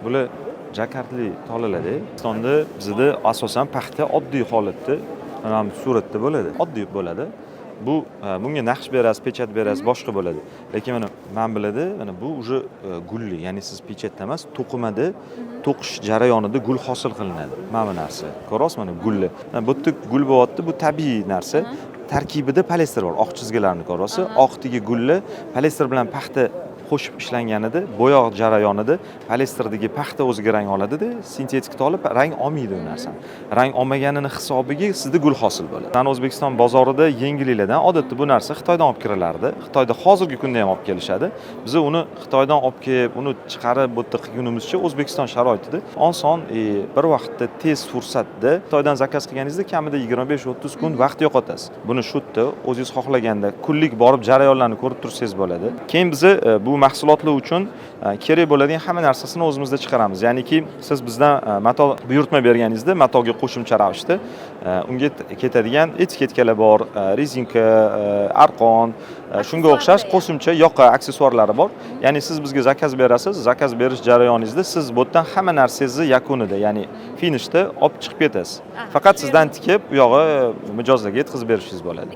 Bular jakardli tolalarda. O'zbekistonda bizda asosan paxta oddiy holatda, mana bu suratda bo'ladi. Oddiy bo'ladi. Bunga naqsh berasiz, pechat berasiz, boshqa bo'ladi. Lekin men biladi, mana bu уже gulli, ya'ni siz pechatda emas, to'qimada, to'qish jarayonida gul hosil qilinadi. Mana bu narsa. Ko'rasizmi, mana gulli. Bu yerda gul bo'lyapti, bu tabiiy narsa. Tarkibida poliester bor. Oq chizgilarni ko'rasiz. Oqdagi gulli poliester bilan paxta qo'shib ishlanganida, bo'yoq jarayonida poliesterdagi paxta o'ziga rang oladida, sintetik tola rang olmaydi u narsani. Rang olmaganini hisobiga sizda gul hosil bo'ladi. Mana O'zbekiston bozorida yengilliklardan odatda bu narsa Xitoydan olib kirilardi. Xitoyda hozirgi kunda ham olib kelishadi. Biz uni Xitoydan olib kelib, uni chiqarib bu yerda qilgunimizcha O'zbekiston sharoitida oson, bir vaqtda tez fursatda Xitoydan zakaz qilganingizda kamida 25-30 kun vaqt yo'qotasiz. Buni shu yerda o'zingiz xohlaganda kunlik borib jarayonlarni ko'rib tursangiz bo'ladi. Keyin biz bu mahsulotlar uchun kerak bo'ladigan hamma narsasini o'zimizda chiqaramiz. Ya'niki siz bizdan mato buyurtma berganingizda matoga qo'shimcha ravishda unga ketadigan etiketkalar bor, rezinka, arqon, shunga o'xshash qo'shimcha yoqa aksessuarlari bor. Ya'ni siz bizga zakaz berasiz, zakaz berish jarayoningizda siz bu yerdan hamma narsangizni yakunida, ya'ni finishda olib chiqib ketasiz. Faqat sizdan tikib, u yog'i mijozlarga yetkazib berishingiz bo'ladi.